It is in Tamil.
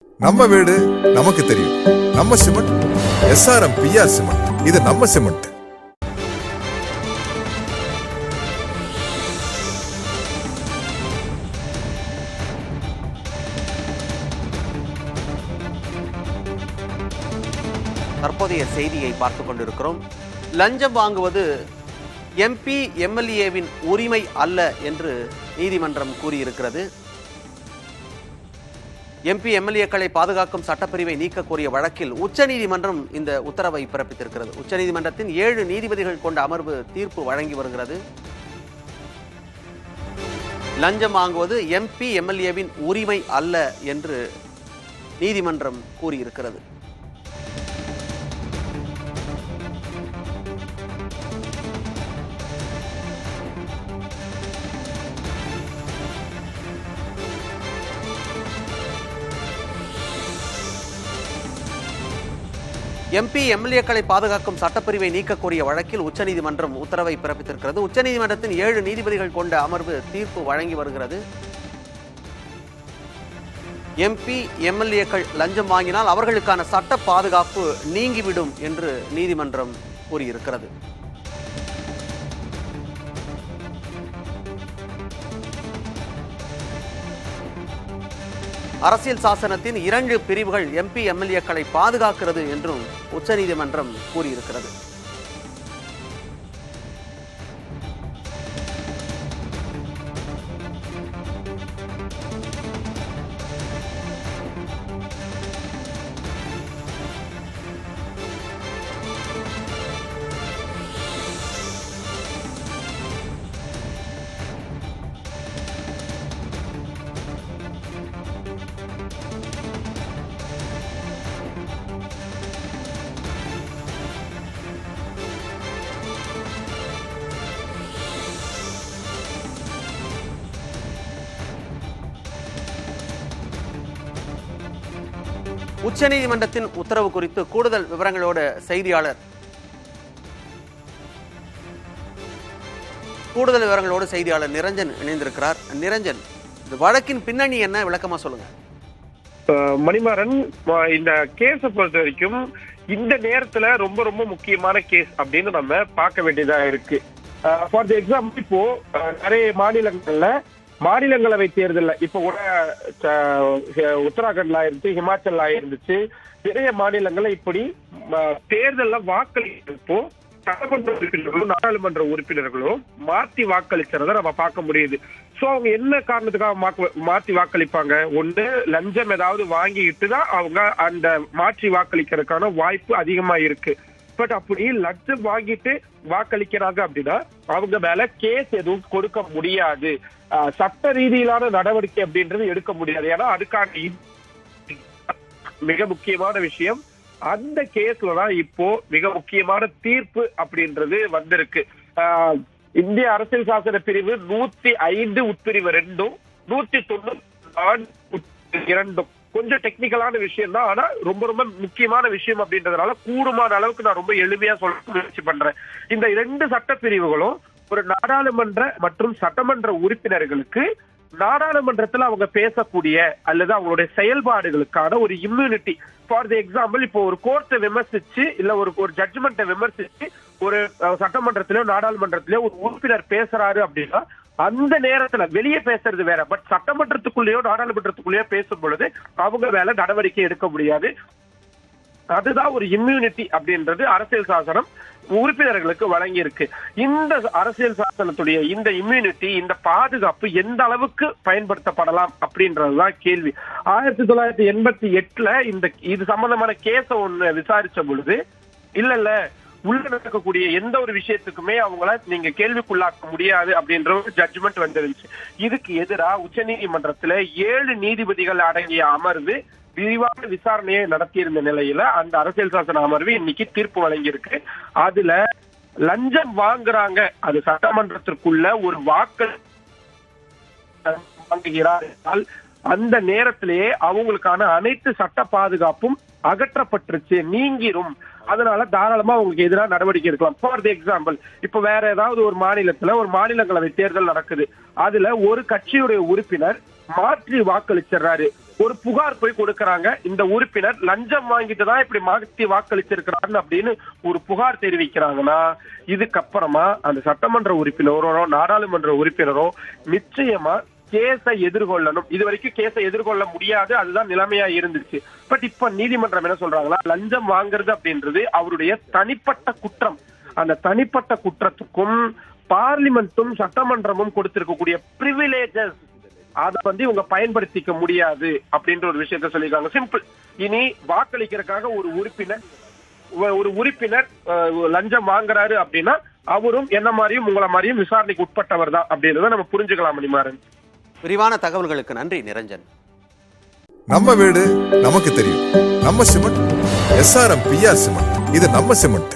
நம்ம வீடு நமக்கு தெரியும். நம்ம சிமெண்ட் SRM PR சிமெண்ட். இது நம்ம சிமெண்ட். தற்போதைய செய்தியை பார்த்துக் கொண்டிருக்கிறோம். லஞ்சம் வாங்குவது MP MLAவின் உரிமை அல்ல என்று நீதிமன்றம் கூறியிருக்கிறது. MP MLAக்களை பாதுகாக்கும் சட்டப்பிரிவை நீக்க கோரிய வழக்கில் உச்சநீதிமன்றம் இந்த உத்தரவை பிறப்பித்திருக்கிறது. உச்சநீதிமன்றத்தின் 7 நீதிபதிகள் கொண்ட அமர்வு தீர்ப்பு வழங்கி வருகிறது. லஞ்சம் வாங்குவது MP MLAவின் உரிமை அல்ல என்று நீதிமன்றம் கூறியிருக்கிறது. MP MLAக்களை பாதுகாக்கும் சட்டப்பிரிவை நீக்க கோரிய வழக்கில் உச்சநீதிமன்றம் உத்தரவை பிறப்பித்திருக்கிறது. உச்சநீதிமன்றத்தின் 7 நீதிபதிகள் கொண்ட அமர்வு தீர்ப்பு வழங்கி வருகிறது. MP MLAக்கள் லஞ்சம் வாங்கினால் அவர்களுக்கான சட்ட பாதுகாப்பு நீங்கிவிடும் என்று நீதிமன்றம் கூறியிருக்கிறது. அரசியல் சாசனத்தின் 2 பிரிவுகள் MP MLAக்களை பாதுகாக்கிறது என்றும் உச்சநீதிமன்றம் கூறியிருக்கிறது. உச்சநீதிமன்றத்தின் உத்தரவு குறித்து கூடுதல் விவரங்களோடு செய்தியாளர் நிரஞ்சன் இணைந்திருக்கிறார். நிரஞ்சன், இந்த வழக்கின் பின்னணி என்ன, விளக்கமா சொல்லுங்க. மணிமாறன், இந்த கேஸ பொறுத்த வரைக்கும் இந்த நேரத்துல ரொம்ப ரொம்ப முக்கியமான கேஸ் அப்படின்னு நம்ம பார்க்க வேண்டியதா இருக்கு. ஃபார் எக்ஸாம்பிள், இப்போ நிறைய மாநிலங்களவை தேர்தல்ல இப்ப கூட உத்தராகண்ட்ல ஆயிருந்துச்சு, ஹிமாச்சல்ல ஆயிருந்துச்சு, நிறைய மாநிலங்கள்ல இப்படி தேர்தல்ல வாக்களிக்கிறப்போ சட்டமன்ற உறுப்பினர்களும் நாடாளுமன்ற உறுப்பினர்களும் மாத்தி வாக்களிக்கிறத நம்ம பார்க்க முடியுது. சோ அவங்க என்ன காரணத்துக்காக மாத்தி வாக்களிப்பாங்க? ஒண்ணு, லஞ்சம் ஏதாவது வாங்கிட்டு தான் அவங்க அந்த மாற்றி வாக்களிக்கிறதுக்கான வாய்ப்பு அதிகமா இருக்கு. பட் அப்படி லஞ்சம் வாங்கிட்டு வாக்களிக்கிறாங்க அப்படின்னா அவங்க மேல கேஸ் எதுவும் கொடுக்க முடியாது, சட்ட ரீதியிலான நடவடிக்கை அப்படின்றது எடுக்க முடியாது. ஏன்னா அதுக்கான மிக முக்கியமான விஷயம், அந்த கேஸ்ல தான் இப்போ மிக முக்கியமான தீர்ப்பு அப்படின்றது வந்திருக்கு. இந்திய அரசியல் சாசன பிரிவு 105 உட்பிரிவு 2, 194 கொஞ்சம் டெக்னிக்கலான விஷயம் தான், ஆனா ரொம்ப ரொம்ப முக்கியமான விஷயம் அப்படின்றதுனால கூடுமான அளவுக்கு நான் ரொம்ப எளிமையா சொல்ல முயற்சி பண்றேன். இந்த 2 சட்ட பிரிவுகளும் ஒரு நாடாளுமன்ற மற்றும் சட்டமன்ற உறுப்பினர்களுக்கு நாடாளுமன்றத்துல அவங்க பேசக்கூடிய அல்லது அவங்களுடைய செயல்பாடுகளுக்கான ஒரு இம்யூனிட்டி. ஃபார் எக்ஸாம்பிள், இப்போ ஒரு கோர்ட்டை விமர்சிச்சு இல்ல ஒரு ஜட்ஜ்மெண்ட்டை விமர்சிச்சு ஒரு சட்டமன்றத்திலயோ நாடாளுமன்றத்திலயோ ஒரு உறுப்பினர் பேசுறாரு அப்படின்னா அந்த நேரத்துல வெளியே பேசுறது வேற, பட் சட்டமன்றத்துக்குள்ளேயோ நாடாளுமன்றத்துக்குள்ளேயோ பேசும் பொழுது அவங்க மேல நடவடிக்கை எடுக்க முடியாது. அதுதான் ஒரு இம்யூனிட்டி அப்படின்றது அரசியல் சாசனம் உறுப்பினர்களுக்கு வழங்கி இருக்கு. இந்த அரசியல் சாசனத்துடைய இந்த இம்யூனிட்டி, இந்த பாதுகாப்பு எந்த அளவுக்கு பயன்படுத்தப்படலாம் அப்படின்றதுதான் கேள்வி. 1988 இது சம்பந்தமான கேஸ ஒண்ணு விசாரிச்ச பொழுது இல்ல உள்ள நடக்கக்கூடிய எந்த ஒரு விஷயத்துக்குமே அவங்கள நீங்க கேள்விக்குள்ளாக்க முடியாது அப்படின்ற ஒரு ஜட்ஜ்மெண்ட் வந்துருந்துச்சு. இதுக்கு எதிராக உச்சநீதிமன்றத்துல 7 நீதிபதிகள் அடங்கிய அமர்வு விரிவான விசாரணையை நடத்தியிருந்த நிலையில அந்த அரசியல் சாசன அமர்வு இன்னைக்கு தீர்ப்பு வழங்கியிருக்கு. அதுல லஞ்சம் வாங்குறாங்க, அது சட்டமன்றத்திற்குள்ள ஒரு வாக்கள் வாங்குகிறார் என்றால் அந்த நேரத்திலேயே அவங்களுக்கான அனைத்து சட்ட பாதுகாப்பும் அகற்றப்பட்டுருச்சு, நீங்கிரும். அதனால தாராளமா உங்களுக்கு எதிராக நடவடிக்கை எடுக்கலாம். ஃபார் தி எக்ஸாம்பிள், இப்ப வேற ஏதாவது ஒரு மாநிலத்துல ஒரு மாநிலங்களவை தேர்தல் நடக்குது. அதுல ஒரு கட்சியுடைய உறுப்பினர் மாற்றி வாக்களிச்சிடுறாரு. ஒரு புகார் போய் கொடுக்கறாங்க, இந்த உறுப்பினர் லஞ்சம் வாங்கிட்டு தான் இப்படி மாற்றி வாக்களிச்சிருக்கிறாரு அப்படின்னு ஒரு புகார் தெரிவிக்கிறாங்கன்னா, இதுக்கப்புறமா அந்த சட்டமன்ற உறுப்பினரோ நாடாளுமன்ற உறுப்பினரோ நிச்சயமா கேஸை எதிர்கொள்ளணும். இது வரைக்கும் கேஸை எதிர்கொள்ள முடியாது, அதுதான் நிலைமையா இருந்துச்சு. பட் இப்ப நீதிமன்றம் என்ன சொல்றாங்களா, லஞ்சம் வாங்குறது அப்படின்றது அவருடைய தனிப்பட்ட குற்றம். அந்த தனிப்பட்ட குற்றத்துக்கும் பார்லிமெண்ட்டும் சட்டமன்றமும் கொடுத்திருக்கக்கூடிய பிரிவிலேஜஸ் அதை இவங்க பயன்படுத்திக்க முடியாது அப்படின்ற ஒரு விஷயத்த சொல்லிருக்காங்க. சிம்பிள். இனி வாக்களிக்கிறதுக்காக ஒரு உறுப்பினர் லஞ்சம் வாங்குறாரு அப்படின்னா அவரும் என்ன மாதிரியும் உங்களை மாதிரியும் விசாரணைக்கு உட்பட்டவர் தான் அப்படின்றத நம்ம புரிஞ்சுக்கலாம். மணிமாறன், விரிவான தகவல்களுக்கு நன்றி நிரஞ்சன். நம்ம வீடு நமக்கு தெரியும். நம்ம சிமெண்ட் SRM PR சிமெண்ட். இது நம்ம சிமெண்ட்.